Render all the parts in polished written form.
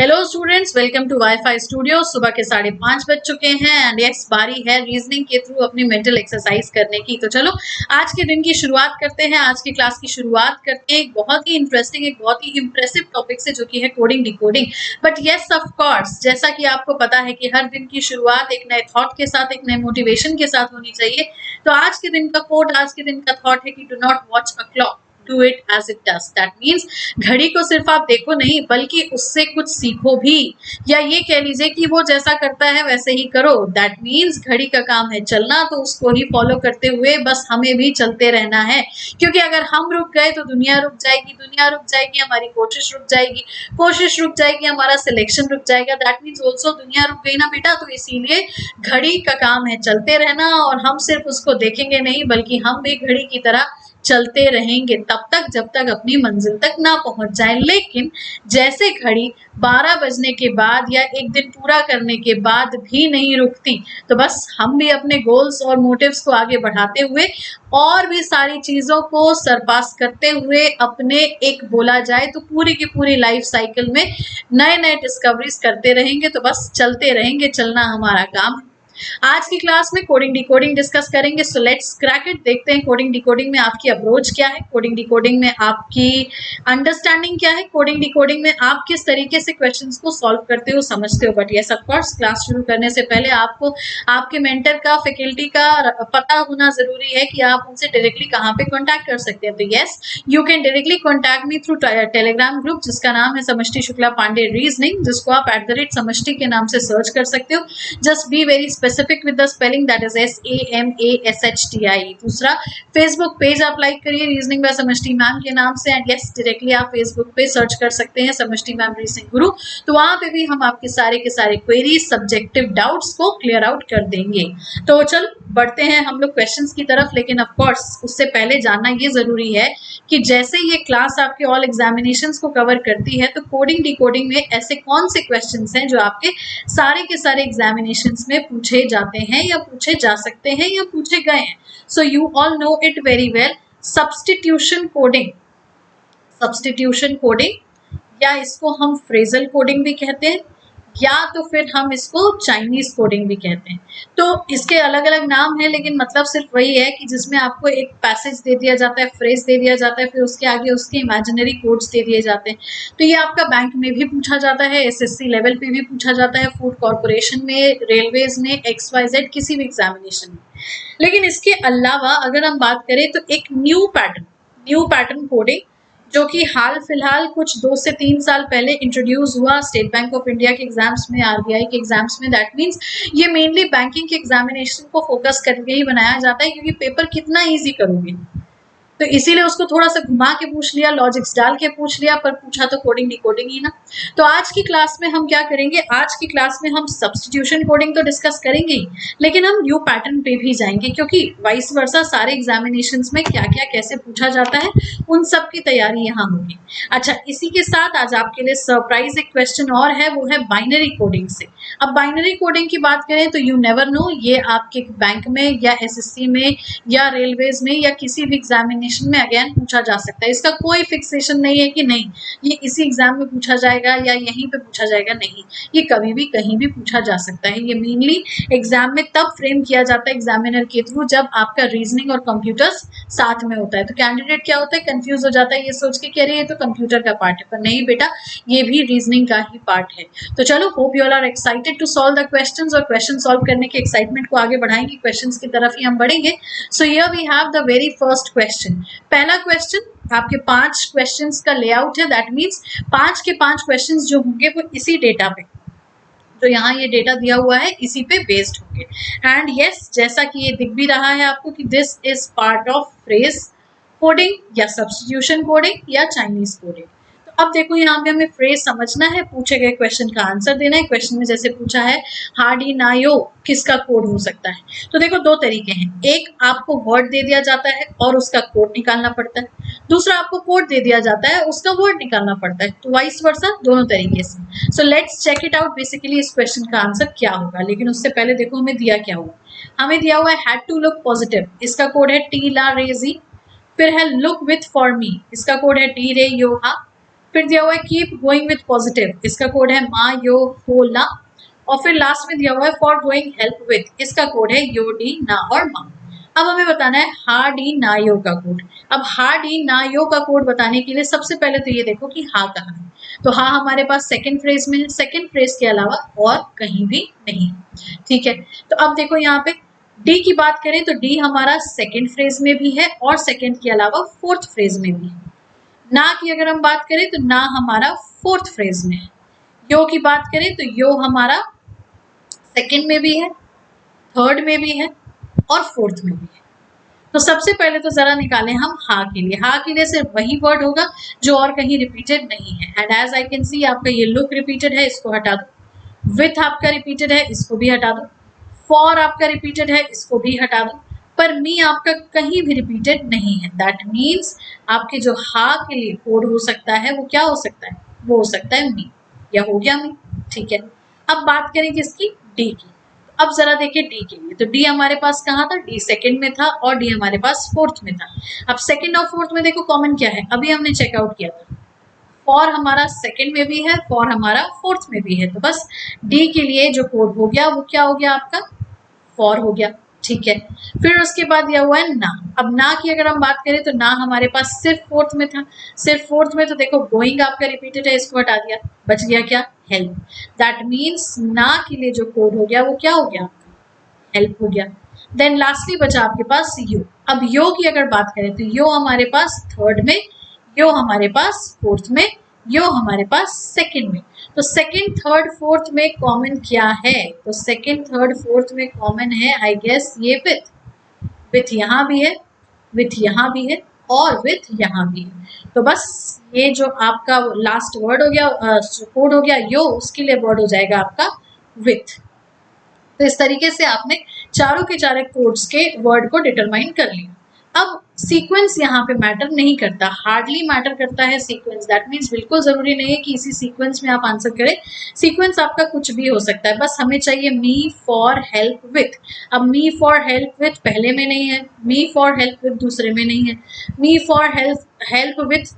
Hello students, welcome to WiFi studio. सुबह के 5:30 बज चुके हैं एंड यस, बारी है रीजनिंग के थ्रू अपनी मेंटल एक्सरसाइज करने की। तो चलो आज के दिन की शुरुआत करते हैं। आज की क्लास की शुरुआत करते हैं एक बहुत ही इंटरेस्टिंग, एक बहुत ही इंप्रेसिव टॉपिक से, जो कि है coding decoding. But yes, of course, जैसा कि आपको पता है कि हर दिन की शुरुआत एक नए थॉट के साथ, एक नए मोटिवेशन के साथ होनी चाहिए। तो आज के दिन का कोड, आज के दिन का थॉट है कि do not watch a clock, do it as it does. That means घड़ी को सिर्फ आप देखो नहीं, बल्कि उससे कुछ सीखो भी, या ये कह लीजिए कि वो जैसा करता है वैसे ही करो। That means घड़ी का काम है चलना, तो उसको ही फॉलो करते हुए बस हमें भी चलते रहना है। क्योंकि अगर हम रुक गए तो दुनिया रुक जाएगी, दुनिया रुक जाएगी, हमारी कोशिश रुक जाएगी, कोशिश रुक जाएगी, हमारा सिलेक्शन रुक जाएगा। दैट मीन्स ऑल्सो दुनिया रुक गई ना बेटा। तो इसीलिए घड़ी का काम है चलते रहना, और हम सिर्फ उसको देखेंगे नहीं, बल्कि हम भी घड़ी की तरह चलते रहेंगे तब तक जब तक अपनी मंजिल तक ना पहुंच जाए। लेकिन जैसे घड़ी 12 बजने के बाद या एक दिन पूरा करने के बाद भी नहीं रुकती, तो बस हम भी अपने गोल्स और मोटिव्स को आगे बढ़ाते हुए और भी सारी चीजों को सरपास करते हुए अपने एक बोला जाए तो पूरी की पूरी लाइफ साइकिल में नए नए डिस्कवरीज करते रहेंगे। तो बस चलते रहेंगे, चलना हमारा काम है। आज की क्लास में कोडिंग डिकोडिंग डिस्कस करेंगे। So let's crack it. देखते हैं कोडिंग डिकोडिंग में आपकी अप्रोच क्या है, कोडिंग डिकोडिंग में आपकी अंडरस्टैंडिंग क्या है, कोडिंग डिकोडिंग में आप किस तरीके से क्वेश्चंस को सॉल्व करते हो, समझते हो। But yes, of course, class शुरू करने से पहले आपको आपके मेंटर का, फैकल्टी का पता होना जरूरी है कि आप उनसे डायरेक्टली कहाँ पे कॉन्टैक्ट कर सकते हैं। तो yes, you can directly contact me through Telegram group, जिसका नाम है समष्टि शुक्ला पांडे रीजनिंग, जिसको आप @समष्टि के नाम से सर्च कर सकते हो। Just be very specific with the spelling, that is SAMASHTI। दूसरा, फेसबुक पेज आप लाइक करिए रीजनिंग बाय समष्टि मैम के नाम से, एंड यस, डायरेक्टली आप फेसबुक पे सर्च कर सकते हैं समष्टि मैम रीजनिंग गुरु। तो वहां पे भी हम आपके सारे के सारे क्वेरीज, सब्जेक्टिव डाउट्स को क्लियर आउट कर देंगे। तो चल बढ़ते हैं हम लोग क्वेश्चंस की तरफ। लेकिन ऑफ कोर्स उससे पहले जानना ये जरूरी है कि जैसे ये क्लास आपके ऑल एग्जामिनेशंस को कवर करती है, तो कोडिंग डिकोडिंग में ऐसे कौन से क्वेश्चंस हैं जो आपके सारे के सारे एग्जामिनेशंस में पूछे जाते हैं, या पूछे जा सकते हैं, या पूछे गए हैं। So you all know it very well. Substitution coding, substitution coding, या इसको हम फ्रेजल कोडिंग भी कहते हैं, या तो फिर हम इसको चाइनीज कोडिंग भी कहते हैं। तो इसके अलग अलग नाम है, लेकिन मतलब सिर्फ वही है कि जिसमें आपको एक पैसेज दे दिया जाता है, फ्रेज दे दिया जाता है, फिर उसके आगे उसके इमेजिनरी कोड्स दे दिए जाते हैं। तो ये आपका बैंक में भी पूछा जाता है, SSC लेवल पे भी पूछा जाता है, फूड कॉर्पोरेशन में, रेलवेज में, XYZ किसी भी एग्जामिनेशन में। लेकिन इसके अलावा अगर हम बात करें तो एक न्यू पैटर्न कोडिंग, जो कि हाल फिलहाल कुछ 2 से 3 साल पहले इंट्रोड्यूस हुआ स्टेट बैंक ऑफ इंडिया के एग्जाम्स में, RBI के एग्जाम्स में। दैट मीन्स ये मेनली बैंकिंग के एग्जामिनेशन को फोकस करके ही बनाया जाता है, क्योंकि पेपर कितना ईजी करोगे, तो इसीलिए उसको थोड़ा सा घुमा के पूछ लिया, लॉजिक्स डाल के पूछ लिया, पर पूछा तो कोडिंग डिकोडिंग ही ना। तो आज की क्लास में हम क्या करेंगे, आज की क्लास में हम सब्स्टिट्यूशन कोडिंग तो डिस्कस करेंगे ही, लेकिन हम न्यू पैटर्न पे भी जाएंगे, क्योंकि वाइस वर्सा सारे एग्जामिनेशंस में क्या क्या कैसे पूछा जाता है, उन सब की तैयारी यहाँ होगी। अच्छा, इसी के साथ आज आपके लिए सरप्राइज एक क्वेश्चन और है, वो है बाइनरी कोडिंग से। अब बाइनरी कोडिंग की बात करें तो यू नेवर नो, ये आपके बैंक में या SSC में या रेलवेज में या किसी भी एग्जामिनेशन में अगेन पूछा जा सकता है। इसका कोई फिक्सेशन नहीं है कि नहीं ये इसी एग्जाम में पूछा जाएगा या यहीं पे पूछा जाएगा, नहीं, ये कभी भी कहीं भी पूछा जा सकता है। ये मेनली एग्जाम में तब फ्रेम किया जाता है एग्जामिनर के थ्रू जब आपका रीजनिंग और कंप्यूटर्स साथ में होता है। तो कैंडिडेट क्या होता है, कंफ्यूज हो जाता है ये सोच के कि अरे ये तो कंप्यूटर का पार्ट है, पर नहीं बेटा, ये भी रीजनिंग का ही पार्ट है। तो चलो, hope you all are excited to solve the questions, और क्वेश्चन सॉल्व करने के एक्साइटमेंट को आगे बढ़ाएंगे, क्वेश्चंस की तरफ ही हम बढ़ेंगे। So here we have the very first question. पहला क्वेश्चन, आपके 5 क्वेश्चंस का लेआउट है। दैट मीन्स 5 के 5 क्वेश्चंस जो होंगे वो इसी डेटा पे, तो यहाँ ये डेटा दिया हुआ है, इसी पे बेस्ड होंगे। एंड यस, जैसा कि ये दिख भी रहा है आपको कि this is part of phrase coding या सब्स्टिट्यूशन कोडिंग या चाइनीज कोडिंग। अब देखो, यहाँ पे हमें फ्रेज समझना है, पूछे गए क्वेश्चन का आंसर देना है। क्वेश्चन में जैसे पूछा है हार्डिनायो किसका कोड हो सकता है, तो देखो 2 तरीके हैं। एक, आपको वर्ड दे दिया जाता है और उसका कोड निकालना पड़ता है। दूसरा, आपको कोड दे दिया जाता है, उसका वर्ड निकालना पड़ता है। तो वाइस वर्सा, दोनों तरीके से। So let's check it out, basically इस क्वेश्चन का आंसर क्या होगा। लेकिन उससे पहले देखो हमें दिया क्या हुआ, हमें दिया हुआ है हैड टू लुक पॉजिटिव, इसका कोड है टी ला रेजी। फिर है लुक विथ फॉर मी, इसका कोड है टी रे योहा। फिर दिया हुआ है कीप गोइंग विथ पॉजिटिव, इसका कोड है मा यो हो ला। और फिर लास्ट में दिया हुआ है फॉर गोइंग हेल्प विथ, इसका कोड है यो डी ना और मा। अब हमें बताना है हा डी ना यो का कोड। अब हा डी ना यो का कोड बताने के लिए सबसे पहले तो ये देखो कि हा कहाँ है। तो हा हमारे पास सेकंड फ्रेज में है, सेकंड फ्रेज के अलावा और कहीं भी नहीं। ठीक है, तो अब देखो यहाँ पे डी की बात करें तो डी हमारा सेकंड फ्रेज में भी है और सेकंड के अलावा फोर्थ फ्रेज में भी है। ना की अगर हम बात करें तो ना हमारा फोर्थ फ्रेज में है। यो की बात करें तो यो हमारा सेकंड में भी है, थर्ड में भी है और फोर्थ में भी है। तो सबसे पहले तो जरा निकालें हम हा के लिए। हा के लिए सिर्फ वही वर्ड होगा जो और कहीं रिपीटेड नहीं है। And as I can see आपका ये लुक रिपीटेड है, इसको हटा दो। विथ आपका रिपीटेड है, इसको भी हटा दो। फॉर आपका रिपीटेड है, इसको भी हटा दो। पर मी आपका कहीं भी रिपीटेड नहीं है। दैट मीन्स आपके जो हा के लिए कोड हो सकता है वो क्या हो सकता है, वो हो सकता है मी, या हो गया मी। ठीक है, अब बात करें किसकी, डी की। अब जरा देखिए डी के लिए, तो डी हमारे पास कहाँ था, डी सेकंड में था और डी हमारे पास फोर्थ में था। अब सेकंड और फोर्थ में देखो कॉमन क्या है, अभी हमने चेकआउट किया था। फॉर हमारा सेकंड में भी है, फॉर हमारा फोर्थ में भी है। तो बस डी के लिए जो कोड हो गया वो क्या हो गया आपका, फॉर हो गया। ठीक है, फिर उसके बाद दिया हुआ है ना। अब ना की अगर हम बात करें तो ना हमारे पास सिर्फ फोर्थ में था। सिर्फ फोर्थ में तो देखो गोइंग आपका रिपीटेड है, इसको हटा दिया, बच गया क्या, हेल्प। दैट मीन्स ना के लिए जो कोड हो गया वो क्या हो गया, हेल्प हो गया। देन लास्टली बचा आपके पास यो। अब यो की अगर बात करें तो यो हमारे पास थर्ड में, यो हमारे पास फोर्थ में, यो हमारे पास सेकंड में। तो सेकंड थर्ड फोर्थ में कॉमन क्या है, तो सेकंड थर्ड फोर्थ में कॉमन है आई गेस ये विथ यहाँ भी है, विथ यहाँ भी है और विथ यहाँ भी है। तो बस ये जो आपका लास्ट वर्ड हो गया, कोड हो गया यो, उसके लिए वर्ड हो जाएगा आपका विथ। तो इस तरीके से आपने चारों के चारों कोड्स के वर्ड को डिटरमाइन कर लिया। अब सीक्वेंस यहाँ पे मैटर नहीं करता, हार्डली मैटर करता है सीक्वेंस। दैट मीन्स बिल्कुल जरूरी नहीं है कि इसी सीक्वेंस में आप आंसर करें। सीक्वेंस आपका कुछ भी हो सकता है, बस हमें चाहिए मी फॉर हेल्प विथ। अब मी फॉर हेल्प विथ पहले में नहीं है, मी फॉर हेल्प विथ दूसरे में नहीं है, मी फॉर हेल्प विथ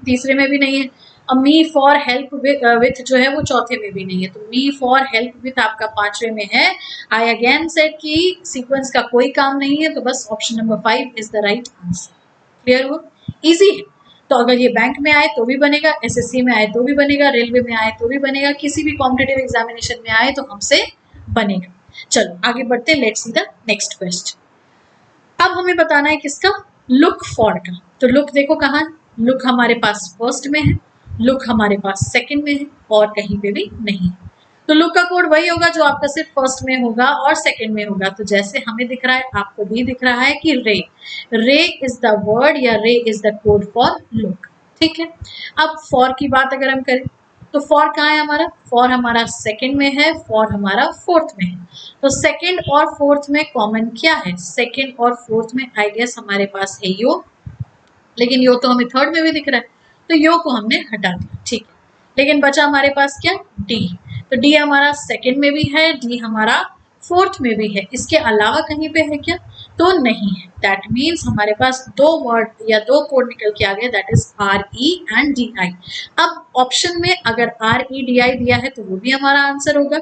तीसरे में भी नहीं है, अब मी फॉर हेल्प विथ जो है वो चौथे में भी नहीं है। तो मी फॉर हेल्प विथ आपका पांचवे में है। आई अगेन सेड कि सीक्वेंस का कोई काम नहीं है, तो बस option number 5 is the right answer. Clear हुआ, इजी है। तो अगर ये बैंक में आए तो भी बनेगा, एसएससी में आए तो भी बनेगा, रेलवे में आए तो भी बनेगा, किसी भी कॉम्पिटेटिव एग्जामिनेशन में आए तो हमसे बनेगा। चलो आगे बढ़ते हैं, let's see the next question. अब हमें बताना है किसका, लुक फॉर का। तो लुक देखो कहाँ, लुक हमारे पास फर्स्ट में है, लुक हमारे पास सेकंड में है और कहीं पे भी नहीं। तो लुक का कोड वही होगा जो आपका सिर्फ फर्स्ट में होगा और सेकंड में होगा। तो जैसे हमें दिख रहा है आपको भी दिख रहा है कि रे, रे इज द वर्ड या रे is the code for look. ठीक है, अब फॉर की बात अगर हम करें तो फॉर कहाँ है हमारा, फॉर हमारा सेकंड में है, फॉर हमारा फोर्थ में है। तो सेकंड और फोर्थ में कॉमन क्या है, सेकंड और फोर्थ में आई गेस हमारे पास है यो, लेकिन यो तो हमें थर्ड में भी दिख रहा है, तो यो को हमने हटा दिया। ठीक है, लेकिन बचा हमारे पास क्या, डी। तो डी हमारा सेकंड में भी है, डी हमारा फोर्थ में भी है, इसके अलावा कहीं पे है क्या, तो नहीं है। दैट मीन्स हमारे पास दो वर्ड या दो कोड निकल के आ गए, that is R E and D I. अब ऑप्शन में अगर आर ई डी आई दिया है तो वो भी हमारा आंसर होगा,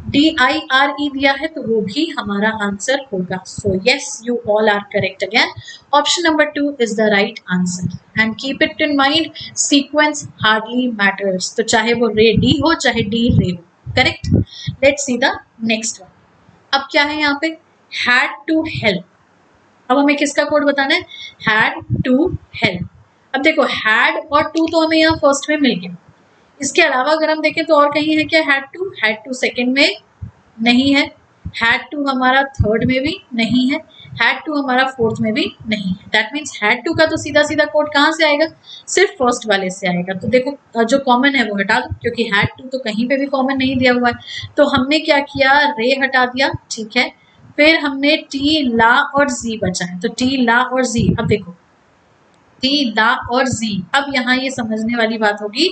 डी आई आर ई दिया है तो वो भी हमारा आंसर होगा। So yes, you all are correct again. Option number 2 is the right answer. And keep it in mind, sequence hardly matters. तो चाहे वो रे डी हो चाहे डी रे हो, correct. Let's see the next one. अब क्या है यहाँ पे, हैड टू हेल्प। अब हमें किसका कोड बताना है, हैड टू हेल्प। अब देखो हैड और टू तो हमें यहाँ फर्स्ट में मिल गया, इसके अलावा अगर हम देखें तो और कहीं है क्या, हैड टू सेकंड में नहीं है, हैड टू हमारा थर्ड में भी नहीं है, हैड टू हमारा फोर्थ में भी नहीं है। दैट मीन्स हैड टू का तो सीधा सीधा कोड कहाँ से आएगा, सिर्फ फर्स्ट वाले से आएगा। तो देखो जो कॉमन है वो हटा दो, क्योंकि हैड टू तो कहीं पे भी कॉमन नहीं दिया हुआ है। तो हमने क्या किया, रे हटा दिया, ठीक है। फिर हमने टी, ला और जी बचा है, तो टी, ला और जी। अब देखो टी, ला और जी, अब यहाँ ये समझने वाली बात होगी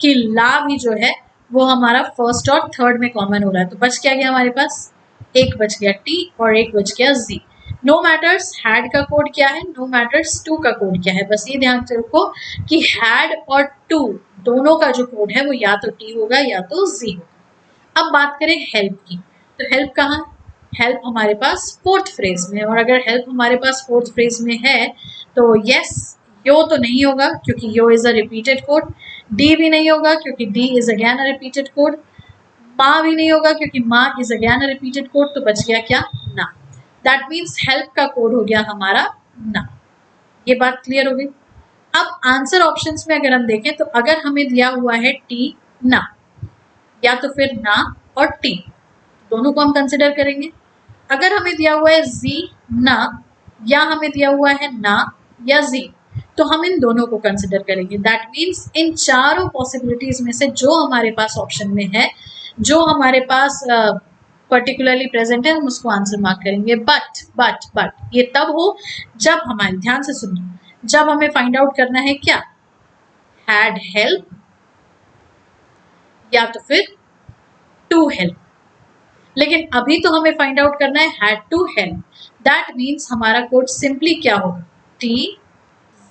कि ला भी जो है वो हमारा फर्स्ट और थर्ड में कॉमन हो रहा है। तो बच क्या गया हमारे पास, एक बच गया टी और एक बच गया जी। नो मैटर्स हैड का कोड क्या है, नो मैटर्स टू का कोड क्या है। बस ये ध्यान से रखो कि हैड और टू दोनों का जो कोड है वो या तो टी होगा या तो जी होगा। अब बात करें हेल्प की, तो हेल्प कहाँ, हेल्प हमारे पास फोर्थ फ्रेज में है, और अगर हेल्प हमारे पास फोर्थ फ्रेज में है तो यस, यो तो नहीं होगा क्योंकि यो is a repeated code, D भी नहीं होगा क्योंकि D is again a repeated code, माँ भी नहीं होगा क्योंकि माँ is again a repeated code, तो बच गया क्या, ना। दैट मीन्स हेल्प का कोड हो गया हमारा ना। ये बात क्लियर हो गई। अब आंसर ऑप्शंस में अगर हम देखें तो अगर हमें दिया हुआ है टी ना, या तो फिर ना और टी, दोनों को हम कंसिडर करेंगे। अगर हमें दिया हुआ है जी ना, या हमें दिया हुआ है ना या जी, तो हम इन दोनों को कंसिडर करेंगे। दैट मीन्स इन चारों पॉसिबिलिटीज में से जो हमारे पास ऑप्शन में है, जो हमारे पास पर्टिकुलरली प्रेजेंट है, हम उसको आंसर मार्क करेंगे। बट ये तब हो जब हमारे, ध्यान से सुनिए, जब हमें फाइंड आउट करना है क्या, हैड हेल्प या तो फिर टू हेल्प। लेकिन अभी तो हमें फाइंड आउट करना है had to help. That means हमारा कोड सिंपली क्या होगा, टी,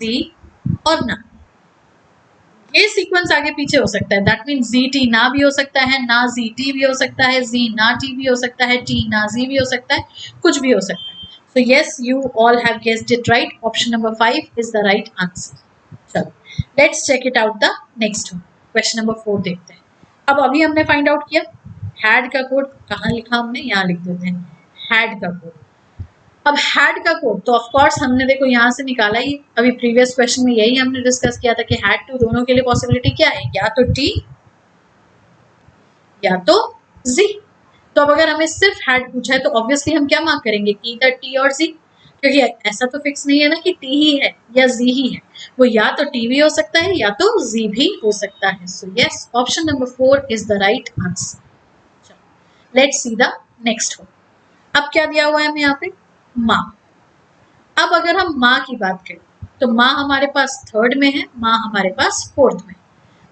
जी और ना। ये सीक्वेंस आगे पीछे हो सकता है, दैट मीन्स जी टी ना भी हो सकता है, ना जी टी भी हो सकता है, जी ना टी भी हो सकता है, टी ना जी भी हो सकता है, कुछ भी हो सकता है। So yes, you all have guessed it right. Option number 5 is the right answer. चलो, let's check it out the next one. Question number 4 देखते हैं। अब अभी हमने फाइंड आउट किया हैड का कोड, कहाँ लिखा हमने, यहाँ लिख देते हैं हैड का कोड। अब हैड का कोड तो ऑफ कोर्स हमने देखो यहाँ से निकाला ही, अभी प्रीवियस क्वेश्चन में यही हमने डिस्कस किया था कि हैड टू दोनों के लिए पॉसिबिलिटी क्या है, या तो टी या तो जी। तो अब अगर हमें सिर्फ हैड पूछा है तो ऑब्वियसली हम क्या मार्क करेंगे, ईदर टी और जी, क्योंकि ऐसा तो फिक्स नहीं है ना कि टी ही है या जी ही है, वो या तो टी भी हो सकता है या तो जी भी हो सकता है। So yes, option number 4 is the right answer. Let's see the next one. अब क्या दिया हुआ है हमें यहाँ पे, माँ। अब अगर हम माँ की बात करें तो माँ हमारे पास थर्ड में है, माँ हमारे पास फोर्थ में।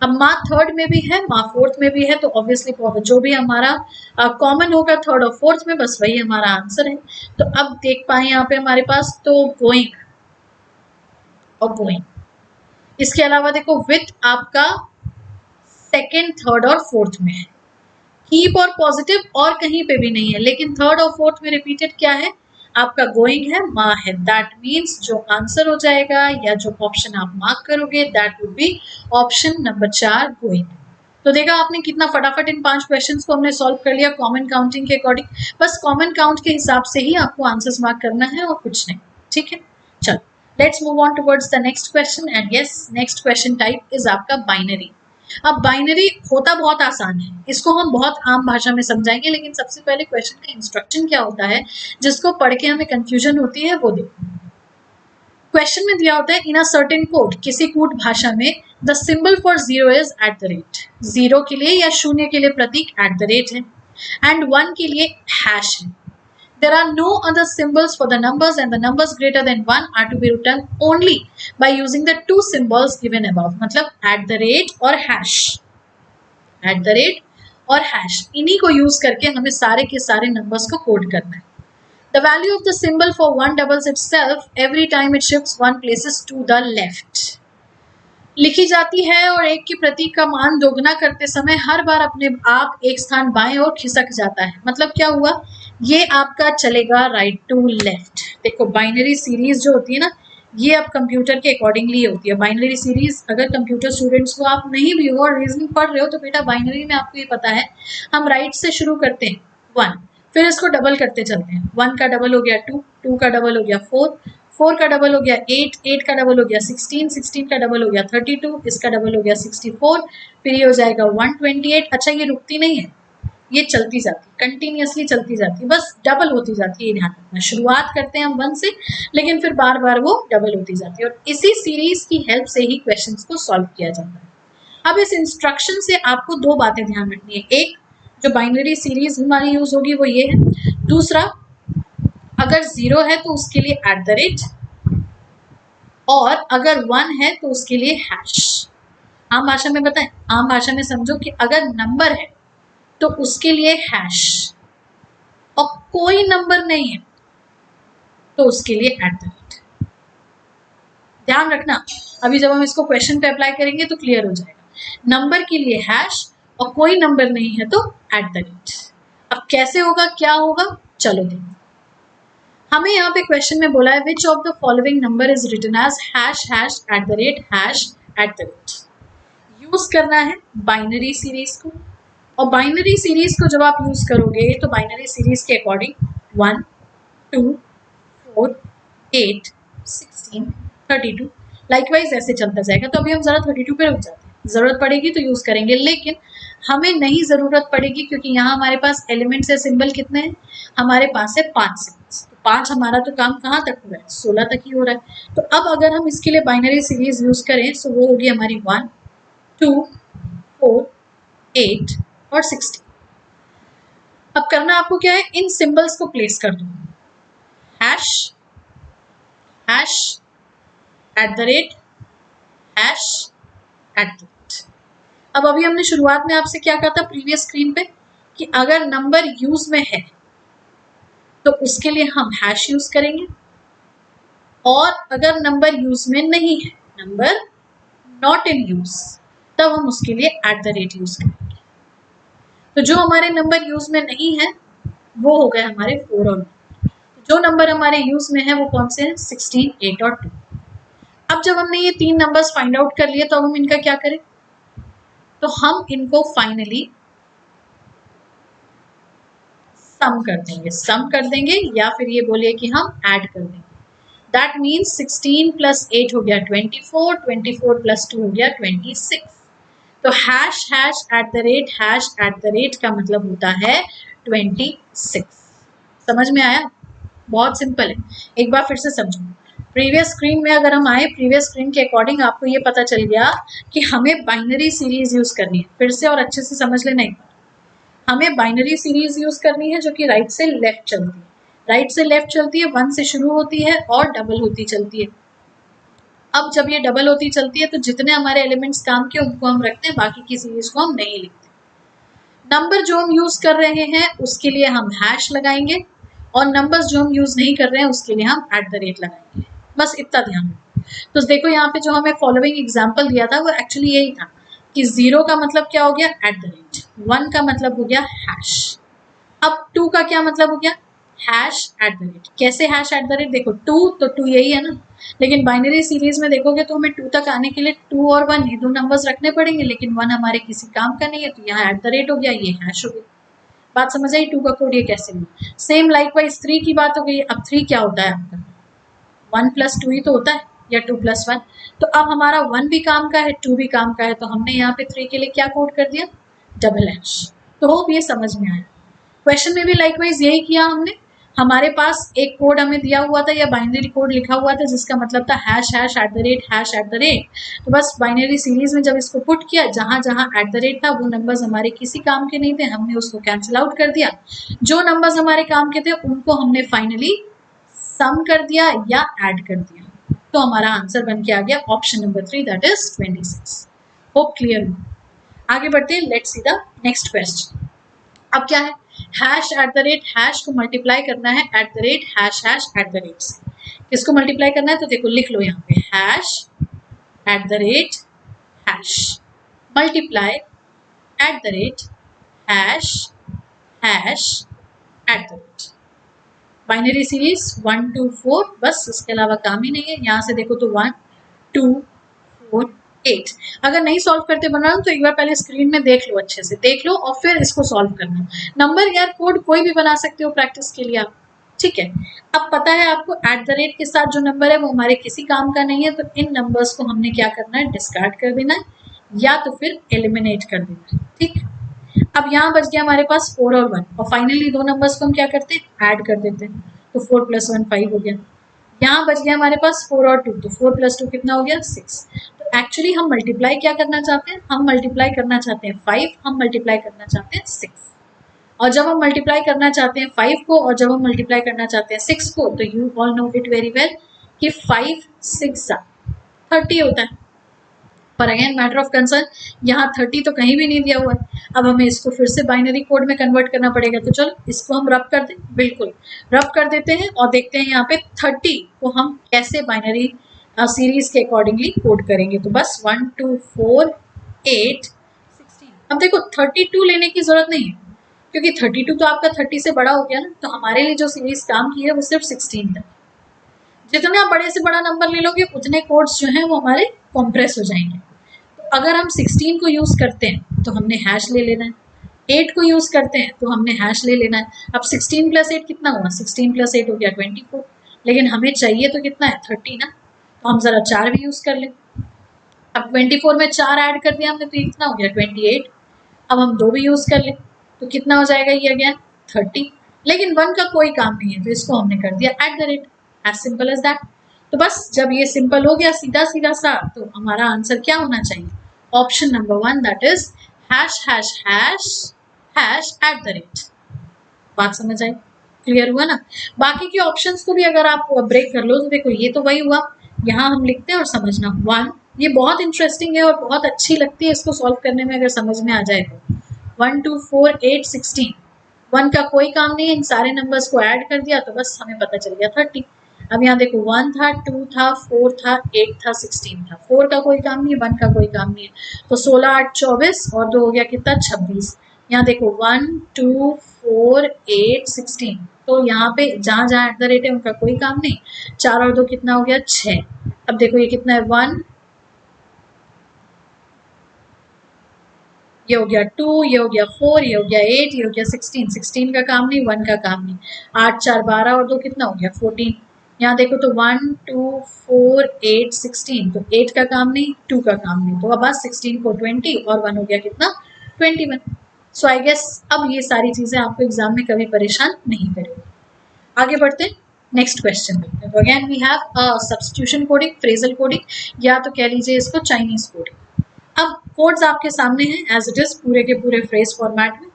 अब माँ थर्ड में भी है, माँ फोर्थ में भी है, तो ऑब्वियसली जो भी हमारा कॉमन होगा थर्ड और फोर्थ में, बस वही हमारा आंसर है। तो अब देख पाए यहाँ पे हमारे पास तो गोइंग और गोइंग, इसके अलावा देखो विथ आपका सेकेंड, थर्ड और फोर्थ में है, कीप और पॉजिटिव और कहीं पे भी नहीं है, लेकिन थर्ड और फोर्थ में रिपीटेड क्या है, आपका गोइंग है, माँ है। दैट मीन्स जो आंसर हो जाएगा या जो ऑप्शन आप मार्क करोगे that would be option number 4 going. तो देखा आपने कितना फटाफट इन 5 क्वेश्चंस को हमने सॉल्व कर लिया कॉमन काउंटिंग के अकॉर्डिंग। बस कॉमन काउंट के हिसाब से ही आपको आंसर्स मार्क करना है और कुछ नहीं, ठीक है। चलो, let's move on towards the next question and yes, next question type is आपका बाइनरी। अब बाइनरी होता बहुत आसान है, इसको हम बहुत आम भाषा में समझाएंगे, लेकिन सबसे पहले क्वेश्चन का इंस्ट्रक्शन क्या होता है जिसको पढ़ के हमें कंफ्यूजन होती है वो देखो। क्वेश्चन में दिया होता है इन अ सर्टेन कोड, किसी कूट भाषा में the symbol for zero is eight the rate, zero के लिए या शून्य के लिए प्रतीक एट द रेट है, एंड 1 के लिए हैश है। There are no other symbols for the numbers and the numbers greater than 1 are to be written only by using the 2 symbols given above. मतलब at the rate और hash, at the rate और hash, इन्हीं को use करके हमें सारे के सारे नंबर्स को कोड करना है। The value of the symbol for 1 doubles itself every time it shifts 1 places to the left. लिखी जाती है और 1 के प्रतीक का मान दोगुना करते समय हर बार अपने आप एक स्थान बाएं और खिसक जाता है। मतलब क्या हुआ, ये आपका चलेगा राइट टू लेफ्ट। देखो बाइनरी सीरीज जो होती है ना, ये अब कंप्यूटर के अकॉर्डिंगली होती है। बाइनरी सीरीज अगर कंप्यूटर स्टूडेंट्स को आप नहीं भी हो और रीजनिंग पढ़ रहे हो तो बेटा बाइनरी में आपको ये पता है, हम राइट से शुरू करते हैं 1, फिर इसको डबल करते चलते हैं। 1 का डबल हो गया 2, 2 का डबल हो गया 4, 4 का डबल हो गया 8, 8 का डबल हो गया 16, 16 का डबल हो गया 32, इसका डबल हो गया 64, फिर ये हो जाएगा 128। अच्छा, ये रुकती नहीं है, ये चलती जाती, कंटिन्यूअसली चलती जाती, बस डबल होती जाती है। ध्यान रखना, शुरुआत करते हैं हम 1 से, लेकिन फिर बार बार वो डबल होती जाती है, और इसी सीरीज की हेल्प से ही क्वेश्चंस को सॉल्व किया जाता है। अब इस इंस्ट्रक्शन से आपको 2 बातें ध्यान रखनी है। एक, जो बाइनरी सीरीज हमारी यूज होगी वो ये है। दूसरा, अगर 0 है तो उसके लिए एट द रेट, और अगर 1 है तो उसके लिए हैश। आम भाषा में बताएं, आम भाषा में समझो कि अगर नंबर है तो उसके लिए हैश, और कोई नंबर नहीं है तो उसके लिए एट द रेट। ध्यान रखना, अभी जब हम इसको क्वेश्चन पे अप्लाई करेंगे तो क्लियर हो जाएगा। नंबर के लिए हैश और कोई नंबर नहीं है तो @। अब कैसे होगा, क्या होगा, चलो देखो। हमें यहाँ पे क्वेश्चन में बोला है which of the following number is written as hash hash @##। Use करना है बाइनरी सीरीज को, और बाइनरी सीरीज को जब आप यूज करोगे तो बाइनरी सीरीज के अकॉर्डिंग 1 2 4 8 16 32 लाइकवाइज ऐसे चलता जाएगा। तो अभी हम जरा 32 पे रुक जाते हैं, जरूरत पड़ेगी तो यूज करेंगे, लेकिन हमें नहीं जरूरत पड़ेगी क्योंकि यहाँ हमारे पास एलिमेंट्स है, सिंबल कितने हैं, हमारे पास है 5 सिंबल्स। तो 5 हमारा तो काम कहाँ तक हुआ है, 16 तक ही हो रहा है। तो अब अगर हम इसके लिए बाइनरी सीरीज यूज करें तो वो होगी हमारी 1 2 4 8 और 16। अब करना आपको क्या है, इन सिंबल्स को प्लेस कर दो, हैश हैश @##। अब अभी हमने शुरुआत में आपसे क्या कहा था प्रीवियस स्क्रीन पे कि अगर नंबर यूज में है तो उसके लिए हम हैश यूज करेंगे, और अगर नंबर यूज में नहीं है, नंबर नॉट इन यूज, तब हम उसके लिए @ यूज करेंगे। तो जो हमारे नंबर यूज में नहीं है वो हो गए हमारे 4 और 1। जो नंबर हमारे यूज में है वो कौन से हैं, 16 8 और 2। अब जब हमने ये 3 नंबर्स फाइंड आउट कर लिए तो अब हम इनका क्या करें, तो हम इनको फाइनली सम कर देंगे या फिर ये बोलिए कि हम ऐड कर देंगे। दैट मीन्स 16 प्लस 8 हो गया 24, 24 प्लस 2 हो गया 26। तो हैश हैश @ का मतलब होता है 26। समझ में आया, बहुत सिंपल है। एक बार फिर से समझो, प्रीवियस स्क्रीन में अगर हम आए, प्रीवियस स्क्रीन के अकॉर्डिंग आपको ये पता चल गया कि हमें बाइनरी सीरीज यूज करनी है। फिर से और अच्छे से समझ लेना एक बार, हमें बाइनरी सीरीज यूज करनी है जो कि राइट से लेफ्ट चलती है। राइट से लेफ्ट चलती है, 1 से शुरू होती है और डबल होती चलती है। अब जब ये डबल होती चलती है तो जितने हमारे एलिमेंट्स काम के उनको हम रखते हैं, बाकी की सीरीज को हम नहीं लिखते। नंबर जो हम यूज कर रहे हैं उसके लिए हम हैश लगाएंगे, और नंबर्स जो हम यूज नहीं कर रहे हैं उसके लिए हम @ लगाएंगे। बस इतना ध्यान रखो। तो देखो यहाँ पे जो हमें फॉलोइंग एग्जाम्पल दिया था वो एक्चुअली यही था कि 0 का मतलब क्या हो गया, @ 1 का मतलब हो गया हैश। अब 2 का क्या मतलब हो गया, हैश @ कैसे हैश @ देखो 2 तो 2 यही है ना, लेकिन बाइनरी सीरीज में देखोगे तो हमें 2 तक आने के लिए 2 और 1 ये दो नंबर्स रखने पड़ेंगे, लेकिन 1 हमारे किसी काम का नहीं है तो यहाँ @ हो गया, ये हैश हो गया। बात समझ आई, 2 का कोड ये कैसे हुआ। सेम लाइकवाइज 3 की बात हो गई। अब 3 क्या होता है आपका, 1 + 2 ही तो होता है, या 2 + 1। तो अब हमारा 1 भी काम का है, 2 भी काम का है, तो हमने यहाँ पे 3 के लिए क्या कोड कर दिया, ##। तो होप ये समझ में आया। क्वेश्चन में भी लाइकवाइज यही किया हमने। हमारे पास एक कोड हमें दिया हुआ था या बाइनरी कोड लिखा हुआ था जिसका मतलब था हैश हैश @##। तो बस बाइनरी सीरीज में जब इसको पुट किया, जहां जहां @ था वो नंबर्स हमारे किसी काम के नहीं थे, हमने उसको कैंसिल आउट कर दिया। जो नंबर्स हमारे काम के थे उनको हमने फाइनली सम कर दिया या ऐड कर दिया। तो हमारा आंसर बन के आ गया option number 3, that is 26। Hope clear हो। आगे बढ़ते हैं, let's see the next question. अब क्या है, हैश @ को मल्टीप्लाई करना है @ से। किसको मल्टीप्लाई करना है, तो देखो लिख लो यहाँ पे हैश मल्टीप्लाई @ बाइनरी सीरीज 1 2 4, बस इसके अलावा काम ही नहीं है। यहाँ से देखो तो 1 2 4 8। अगर नहीं सॉल्व करते बना तो एक बार पहले स्क्रीन में देख लो, अच्छे से देख लो और फिर इसको सॉल्व करना। नंबर यार कोड कोई भी बना सकते हो प्रैक्टिस के लिए आप, ठीक है। अब पता है आपको @ के साथ जो नंबर है वो हमारे किसी काम का नहीं है, तो इन नंबर्स को हमने क्या करना है, डिस्कार्ड कर देना है या तो फिर एलिमिनेट कर देना है, ठीक। अब यहाँ बच गया हमारे पास 4 और 1, और फाइनली दो नंबर्स को हम क्या करते हैं, ऐड कर देते हैं। तो 4 + 1 5 हो गया। यहाँ बच गया हमारे पास 4 और 2, तो 4 + 2 कितना हो गया, 6। तो एक्चुअली हम मल्टीप्लाई क्या करना चाहते हैं, हम मल्टीप्लाई करना चाहते हैं 5, हम मल्टीप्लाई करना चाहते हैं 6। और जब हम मल्टीप्लाई करना चाहते हैं 5 को और जब हम मल्टीप्लाई करना चाहते हैं 6 को, तो you all know it very well कि 5 6 30 होता है। पर अगेन मैटर ऑफ कंसर्न, यहाँ 30 तो कहीं भी नहीं दिया हुआ है। अब हमें इसको फिर से बाइनरी कोड में कन्वर्ट करना पड़ेगा। तो चलो इसको हम रब कर दें, बिल्कुल रब कर देते हैं और देखते हैं यहाँ पे 30 को हम कैसे बाइनरी सीरीज के अकॉर्डिंगली कोड करेंगे। तो बस 1 2 4 8 16। अब देखो 32 लेने की जरूरत नहीं है क्योंकि 32 तो आपका 30 से बड़ा हो गया ना, तो हमारे लिए जो सीरीज काम की है वो सिर्फ 16 तक। जितना बड़े से बड़ा नंबर ले लोगे उतने कोड्स जो हैं वो हमारे कॉम्प्रेस हो जाएंगे। तो अगर हम 16 को यूज करते हैं तो हमने हैश ले लेना है, 8 को यूज करते हैं तो हमने हैश ले लेना है। अब 16 प्लस 8 कितना हुआ, 16 प्लस 8 हो गया 24, लेकिन हमें चाहिए तो कितना है 30 ना, तो हम जरा 4 भी यूज कर लें। अब 24 में 4 ऐड कर दिया हमने तो कितना हो गया 28। अब हम 2 भी यूज कर लें तो कितना हो जाएगा ये अगेन 30, लेकिन 1 का कोई काम नहीं है तो इसको हमने कर दिया @ एज सिंपल एज दैट। तो बस जब ये सिंपल हो गया सीधा सीधा सा, तो हमारा आंसर क्या होना चाहिए, option number 1 that is hash hash hash hash @। बात समझ आई, क्लियर हुआ ना। बाकी के ऑप्शंस को भी अगर आप ब्रेक कर लो तो देखो ये तो वही हुआ, यहाँ हम लिखते हैं और समझना 1, ये बहुत इंटरेस्टिंग है और बहुत अच्छी लगती है इसको सॉल्व करने में अगर समझ में आ जाए तो। 1 2 4 8 16, 1 का कोई काम नहीं है, इन सारे नंबर्स को ऐड कर दिया तो बस हमें पता चल गया 30। अब यहाँ देखो 1 था 2 था 4 था 8 था 16 था, 4 का कोई काम नहीं है, 1 का कोई काम नहीं है, तो 16 8 24 और 2 हो गया कितना 26। यहाँ देखो 1 2 4 8 16, तो यहाँ पे जहाँ जहाँ @ है उनका कोई काम नहीं, 4 और 2 कितना हो गया 6। अब देखो ये कितना है 1, ये हो गया 2, ये हो गया 4, ये हो गया 8, ये हो गया 16, 16 का काम नहीं, 1 का काम नहीं, 8 4 12 और 2 कितना हो गया 14। यहाँ देखो तो 1 2 4 8 16, तो 8 का काम नहीं 2 का काम नहीं, तो अब 16 को 20 और 1 हो गया कितना 21। सो आई गेस अब ये सारी चीजें आपको एग्जाम में कभी परेशान नहीं करेगी। आगे बढ़ते हैं, नेक्स्ट क्वेश्चन देखते हैं। तो again we have substitution coding, phrasal coding या तो कह लीजिए इसको चाइनीज कोडिंग। अब कोड्स आपके सामने हैं एज इट इज पूरे के पूरे फ्रेज फॉर्मेट में,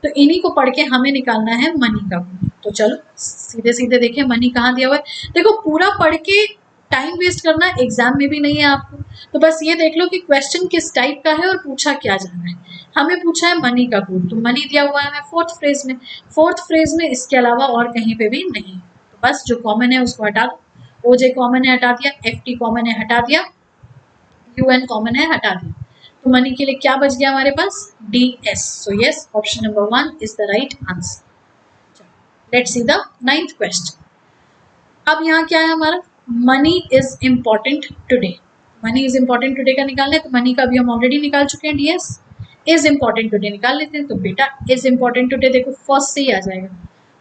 तो इन्हीं को पढ़ के हमें निकालना है मनी का कोड। तो चलो सीधे सीधे देखिए मनी कहाँ दिया हुआ है। देखो पूरा पढ़ के टाइम वेस्ट करना एग्जाम में भी नहीं है आपको, तो बस ये देख लो कि क्वेश्चन किस टाइप का है और पूछा क्या जाना है। हमें पूछा है मनी का कोड, तो मनी दिया हुआ है 4th फ्रेज में, 4th फ्रेज में इसके अलावा और कहीं पे भी नहीं, तो बस जो कॉमन है उसको हटा दो, OJ कॉमन है हटा दिया, FT कॉमन है हटा दिया, UN कॉमन है हटा दिया, तो मनी के लिए क्या बच गया हमारे पास DS। So yes option number 1 is the right answer. Let's see the 9th question. अब यहाँ क्या है हमारा, money is important today. Money is important today का निकालना है, तो मनी का भी हम ऑलरेडी निकाल चुके हैं DS, इज इम्पोर्टेंट टुडे निकाल लेते हैं। तो बेटा इज इम्पोर्टेंट टुडे देखो फर्स्ट से ही आ जाएगा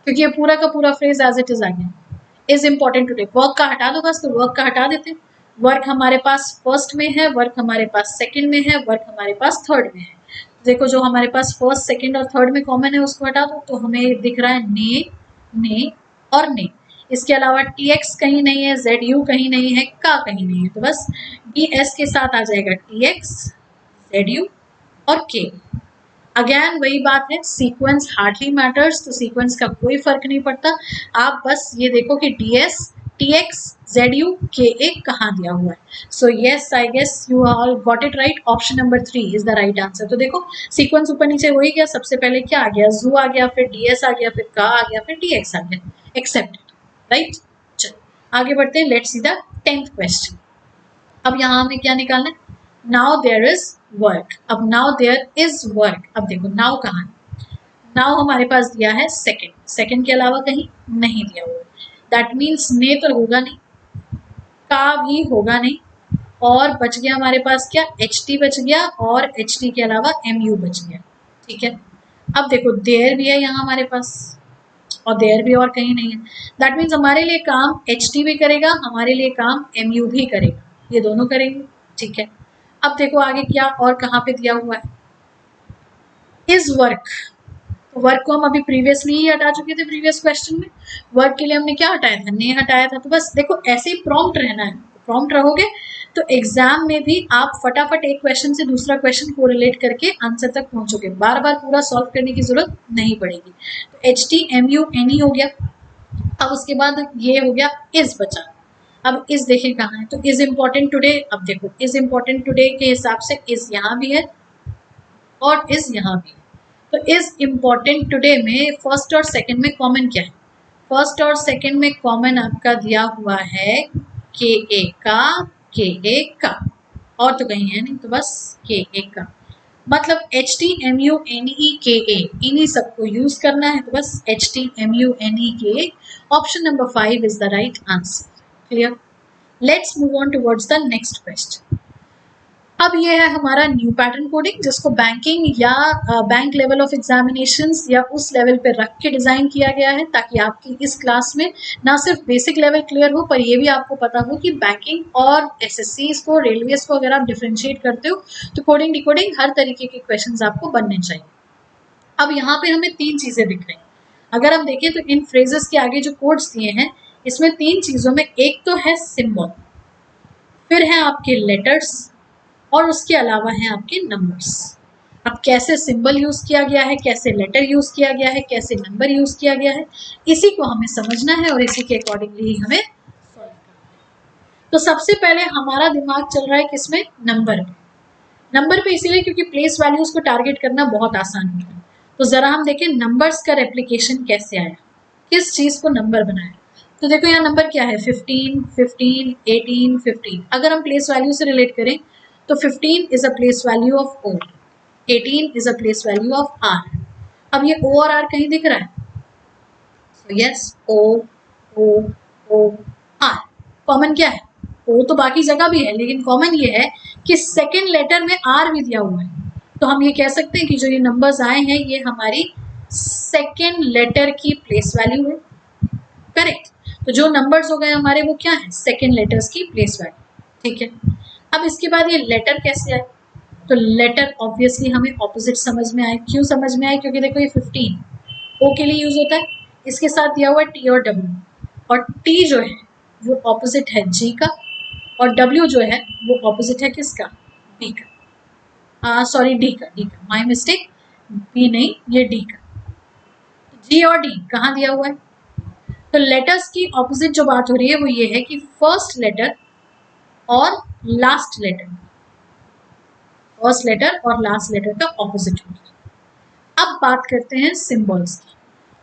क्योंकि ये पूरा का पूरा फ्रेज एज इट इज आ गया। इज इम्पोर्टेंट टुडे, वर्क का हटा दो बस, तो वर्क का हटा देते हैं। वर्क हमारे पास फर्स्ट में है, वर्क हमारे पास सेकंड में है, वर्क हमारे पास थर्ड में है। देखो जो हमारे पास फर्स्ट सेकंड और थर्ड में कॉमन है उसको हटा दो, तो हमें दिख रहा है ने और ने। इसके अलावा TX कहीं नहीं है, ZU कहीं नहीं है, का कहीं नहीं है, तो बस DS के साथ आ जाएगा TX ZU और K। अगेन वही बात है, सीक्वेंस हार्डली मैटर्स, तो सीक्वेंस का कोई फर्क नहीं पड़ता। आप बस ये देखो कि DS TX ZU KA कहाँ दिया हुआ है। So yes I guess you all got it right, option number 3 is the right answer. तो देखो सीक्वेंस ऊपर नीचे हो ही गया, सबसे पहले क्या आ गया ZU आ गया, फिर DS आ गया, फिर का आ गया, फिर TX आ गया, एक्सेप्टेड राइट। चलो आगे बढ़ते हैं, let's see the 10th question. अब यहाँ हमें क्या निकालना है, नाउ देयर इज वर्क। अब नाउ देयर इज वर्क, अब देखो नाउ कहाँ है, नाउ हमारे पास दिया है सेकंड, सेकंड के अलावा कहीं नहीं दिया हुआ, दैट मीन्स ने तो होगा नहीं, का भी होगा नहीं, और बच गया हमारे पास क्या HT बच गया, और HT के अलावा MU बच गया, ठीक है। अब देखो देयर भी है यहाँ हमारे पास, और देयर भी और कहीं नहीं है, दैट मीन्स हमारे लिए काम HT भी करेगा, हमारे लिए काम MU भी करेगा, ये दोनों करेंगे, ठीक है। अब देखो आगे क्या और कहाँ पे दिया हुआ है, इज वर्क। तो वर्क को हम अभी प्रीवियसली ही हटा चुके थे प्रीवियस क्वेश्चन में, वर्क के लिए हमने क्या हटाया था, ने हटाया था। तो बस देखो ऐसे ही प्रॉम्प्ट रहना है, प्रॉम्प्ट रहोगे तो एग्जाम में भी आप फटाफट एक क्वेश्चन से दूसरा क्वेश्चन कोरिलेट करके आंसर तक पहुंचोगे, बार बार पूरा सॉल्व करने की जरूरत नहीं पड़ेगी। तो HT MU NE हो गया, अब उसके बाद ये हो गया इज बचा। अब इज देखें कहाँ है, तो इज इम्पोर्टेंट टुडे। अब देखो इज इम्पोर्टेंट टुडे के हिसाब से इज यहाँ भी है और इज यहाँ भी है, तो इज इम्पोर्टेंट टुडे में फर्स्ट और सेकंड में कॉमन क्या है, फर्स्ट और सेकंड में कॉमन आपका दिया हुआ है KA का, KA का, और तो कहीं है नहीं, तो बस के एक का मतलब HTMUNEKA इन्हीं सबको यूज करना है, तो बस HTMUNEKA option number 5 is the right answer. Clear? Let's move on towards the next question. अब ये है हमारा न्यू पैटर्न कोडिंग, जिसको बैंकिंग या बैंक लेवल ऑफ एग्जामिनेशंस या उस लेवल पे रख के डिजाइन किया गया है, ताकि आपकी इस क्लास में ना सिर्फ बेसिक लेवल क्लियर हो, पर ये भी आपको पता हो कि बैंकिंग और एसएससीज को, रेलवेज को अगर आप डिफरेंशिएट करते हो तो कोडिंग डिकोडिंग हर तरीके के क्वेश्चंस आपको बनने चाहिए। अब यहाँ पे हमें तीन चीजें दिख रही हैं। अगर हम देखें तो इन फ्रेजेस के आगे जो कोड्स दिए हैं, इसमें तीन चीजों में एक तो है सिंबल, फिर है आपके लेटर्स, और उसके अलावा हैं आपके नंबर्स। अब कैसे सिंबल यूज किया गया है, कैसे लेटर यूज किया गया है, कैसे नंबर यूज किया गया है, इसी को हमें समझना है और इसी के अकॉर्डिंगली ही हमें सॉल्व करना है। तो सबसे पहले हमारा दिमाग चल रहा है किसमें? नंबर पे। नंबर पे इसीलिए क्योंकि प्लेस वैल्यूज को टारगेट करना बहुत आसान होता है। तो जरा हम देखें नंबर्स का रेप्लीकेशन कैसे आया, किस चीज को नंबर बनाया। तो देखो यहाँ नंबर क्या है, 15, 15, 18, 15। अगर हम प्लेस वैल्यू से रिलेट करें तो 15 is a place value of O, 18 is a place value of R। अब ये O और R कहीं दिख रहा है? So yes, O, O, O, R। Common क्या है? O तो बाकी जगह भी है, लेकिन कॉमन ये है कि सेकेंड लेटर में R भी दिया हुआ है। तो हम ये कह सकते हैं कि जो ये नंबर्स आए हैं ये हमारी सेकेंड लेटर की प्लेस वैल्यू है। करेक्ट? तो जो नंबर्स हो गए हमारे वो क्या है? सेकेंड लेटर्स की प्लेस वैल्यू। ठीक है, अब इसके बाद ये लेटर कैसे आए? तो लेटर ऑब्वियसली हमें ऑपोजिट समझ में आए। क्यों समझ में आए? क्योंकि देखो ये 15 O के लिए यूज होता है, इसके साथ दिया हुआ है T और W, और T जो है वो ऑपोजिट है G का, और W जो है वो ऑपोजिट है किसका? B का। सॉरी D का, माई मिस्टेक, B नहीं, ये D का। G और D कहाँ दिया हुआ है? तो लेटर्स की ऑपोजिट जो बात हो रही है वो ये है कि फर्स्ट लेटर और लास्ट लेटर, फर्स्ट लेटर और लास्ट लेटर का ऑपोजिट होगा। अब बात करते हैं सिंबल्स की।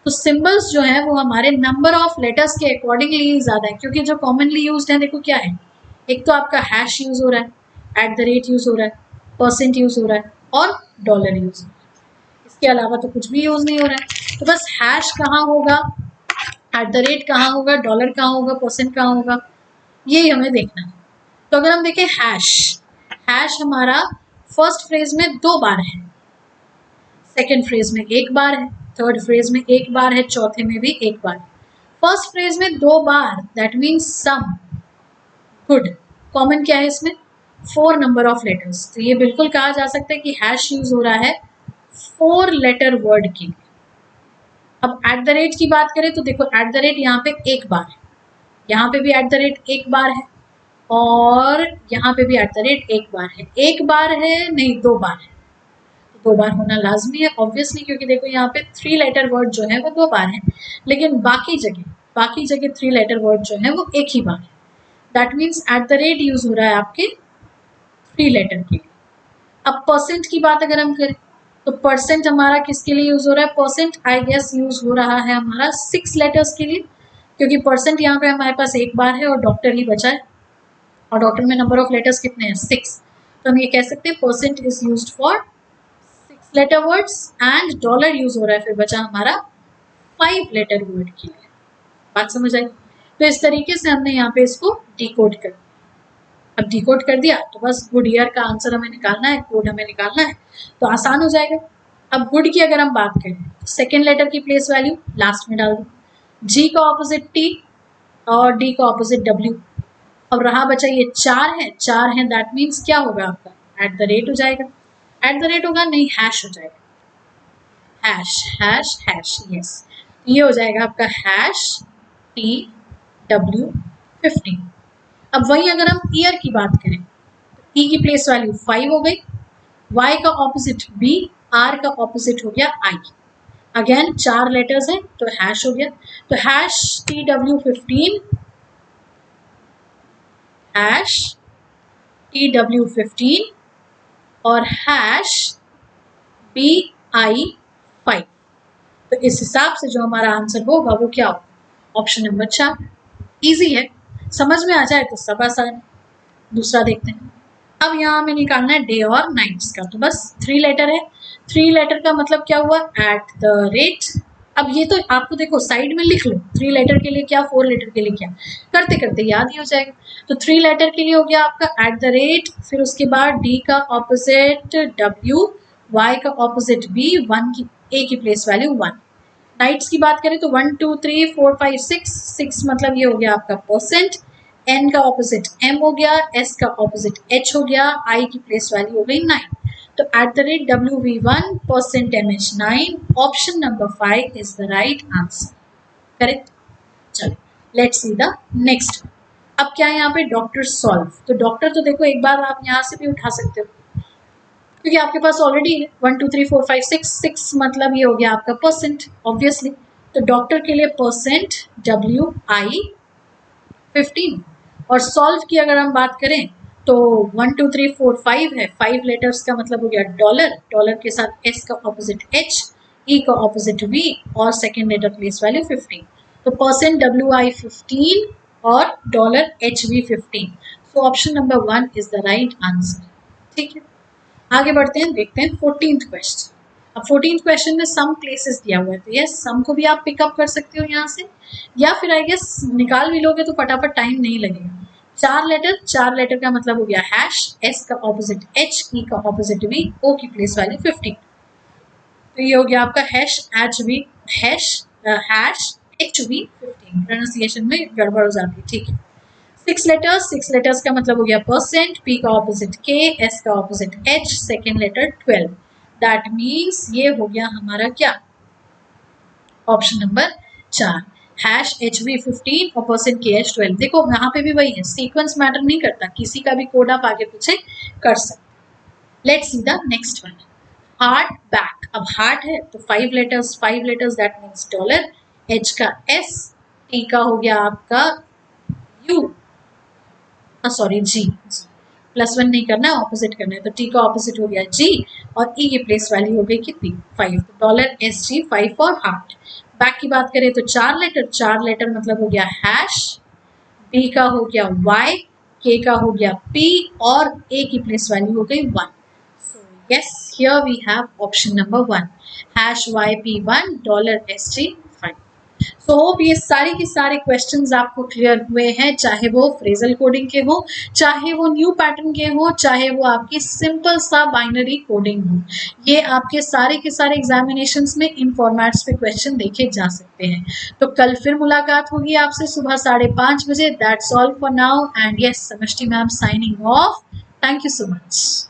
तो सिंबल्स जो है वो हमारे नंबर ऑफ लेटर्स के अकॉर्डिंगली ज्यादा है, क्योंकि जो कॉमनली यूज्ड है देखो क्या है, एक तो आपका हैश यूज हो रहा है, @ यूज हो रहा है, परसेंट यूज हो रहा है, और डॉलर यूज हो रहा है। इसके अलावा तो कुछ भी यूज नहीं हो रहा है। तो बस हैश कहाँ होगा, @ कहाँ होगा, डॉलर कहाँ होगा, परसेंट कहाँ होगा, यही हमें देखना है। तो अगर हम देखें हैश, हैश हमारा फर्स्ट फ्रेज में 2 बार है, सेकेंड फ्रेज में 1 बार है, थर्ड फ्रेज में 1 बार है, चौथे में भी 1 बार। फर्स्ट फ्रेज में 2 बार, that means some. Good. Common क्या है इसमें? 4 नंबर ऑफ लेटर्स। तो ये बिल्कुल कहा जा सकता है कि हैश यूज हो रहा है 4 लेटर वर्ड के लिए। अब @ की बात करें तो देखो @ यहाँ पे 1 बार है, यहाँ पे भी @ 1 बार है, और यहाँ पे भी @ 1 बार है। 1 बार है नहीं, 2 बार है, तो 2 बार होना लाजमी है ऑब्वियसली, क्योंकि देखो यहाँ पे 3 लेटर वर्ड जो है वो 2 बार है, लेकिन बाकी जगह 3 लेटर वर्ड जो है वो 1 ही बार है। दैट मीन्स @ यूज हो रहा है आपके 3 लेटर के लिए। अब परसेंट की बात अगर हम करें तो परसेंट हमारा किसके लिए यूज हो रहा है? परसेंट आई गेस यूज हो रहा है हमारा 6 लेटर्स के लिए, क्योंकि परसेंट यहाँ पे हमारे पास 1 बार है और डॉक्टर ही बचा है, और डॉक्टर में नंबर ऑफ लेटर्स कितने हैं? 6। तो हम ये कह सकते हैं percent is used for 6 letter words, and dollar use हो रहा है फिर बचा हमारा 5 लेटर वर्ड के लिए। बात समझ आई? तो इस तरीके से हमने यहाँ पे इसको डिकोड कर दिया। अब डिकोड कर दिया तो बस गुड ईयर का आंसर हमें निकालना है, कोड हमें निकालना है, तो आसान हो जाएगा। अब गुड की अगर हम बात करें, सेकेंड लेटर की प्लेस वैल्यू लास्ट में डाल दो, G का ऑपोजिट T और D का ऑपोजिट W। अब रहा बचा ये 4 है, दैट मीन्स क्या होगा आपका? @ हो जाएगा। @ होगा नहीं, हैश हो जाएगा, हैश यस। ये हो जाएगा आपका हैश TW15। अब वही अगर हम ईयर की बात करें तो E की प्लेस वैल्यू 5 हो गई, Y का ऑपोजिट B, R का ऑपोजिट हो गया I। अगेन 4 लेटर्स हैं तो हैश हो गया, तो हैश TW15, हैश TW15 और हैश BI5। तो इस हिसाब से जो हमारा आंसर होगा वो क्या होगा? Option number 4। इजी है, समझ में आ जाए तो सब आसान है। दूसरा देखते हैं। अब यहाँ हमें निकालना है डे और नाइट्स का, तो बस 3 लेटर है। 3 लेटर का मतलब क्या हुआ, एट द रेट। अब ये तो आपको देखो साइड में लिख लो, 3 लेटर के लिए क्या, 4 लेटर के लिए क्या, करते करते याद ही हो जाएगा। तो 3 लेटर के लिए हो गया आपका एट द रेट, फिर उसके बाद डी का ऑपोजिट डब्ल्यू, वाई का ऑपोजिट बी, 1 की ए की प्लेस वैल्यू 1। नाइट्स की बात करें तो 1 2 3 4 5 6, 6 मतलब ये हो गया आपका परसेंट, एन का ऑपोजिट एम हो गया, एस का ऑपोजिट एच हो गया, आई की प्लेस वैल्यू हो गई 9। तो at the rate W V 1 percent M H 9, option number 5 is the right answer, correct. चलो लेट्स सी द नेक्स्ट। अब क्या है यहाँ पे, डॉक्टर सॉल्व। तो डॉक्टर तो देखो एक बार आप यहाँ से भी उठा सकते हो, क्योंकि आपके पास ऑलरेडी 1 2 3 4 5 6, 6 मतलब ये हो गया आपका परसेंट ऑब्वियसली। तो डॉक्टर के लिए परसेंट डब्ल्यू आई 15, और सॉल्व की अगर हम बात करें तो 1 2 3 4 5 है, 5 लेटर्स का मतलब हो गया डॉलर, डॉलर के साथ एस का ऑपोजिट एच, ई का ऑपोजिट वी, और सेकेंड लेटर प्लेस वैल्यू 15। तो परसेंट डब्ल्यू आई 15 और dollar H V 15। So option number 1 is the right answer, ठीक है। आगे बढ़ते हैं, देखते हैं 14th क्वेश्चन। अब 14th क्वेश्चन में सम प्लेसेस दिया हुआ है, तो यस सम को भी आप पिकअप कर सकते हो यहाँ से, या फिर आई गेस निकाल भी लोगे तो फटाफट टाइम नहीं लगेगा। 4 लेटर, 4 लेटर का मतलब हो गया हैश, एस का ऑपोजिट एच, ई का ऑपोजिट वी, ओ की प्लेस वैल्यू 15। तो ये हो गया आपका hash H we, hash H V 15। Pronunciation में गड़बड़ हो जाती है, ठीक है। 6 लेटर्स, 6 लेटर्स का मतलब हो गया परसेंट, पी का ऑपोजिट के, एस का opposite H, second letter 12। That means ये हो गया हमारा क्या, option number 4, hash H V 15 और परसेंट के एच 12। देखो यहाँ पे भी वही है, सीक्वेंस मैटर नहीं करता, किसी का भी कोड आप आगे पीछे कर सकते। Let's see the next one, heart back. अब हार्ट है तो 5 letters, 5 letters that means dollar, H का एस, टी का हो गया आपका यू, सॉरी जी, +1 नहीं करना है, ऑपोजिट करना है। तो टी का ऑपोजिट हो गया जी, और ई की प्लेस वैल्यू हो गई कितनी, 5। तो dollar S G 5 for heart. Back की बात करें तो 4 लेटर, 4 लेटर मतलब हो गया हैश, बी का हो गया वाई, के का हो गया पी, और ए की प्लेस वैल्यू हो गई 1। So yes here we have option number 1, hash Y P 1, dollar S G 5। So hope ये सारे के सारे क्वेश्चंस आपको क्लियर हुए हैं, चाहे वो फ्रेजल कोडिंग के हो, चाहे वो न्यू पैटर्न के हो, चाहे वो आपकी सिंपल सा बाइनरी कोडिंग हो। ये आपके सारे के सारे एग्जामिनेशंस में इन फॉर्मेट्स पे क्वेश्चन देखे जा सकते हैं। तो कल फिर मुलाकात होगी आपसे सुबह 5:30 बजे। That's all for now, and yes Samashti ma'am signing off. Thank you so much.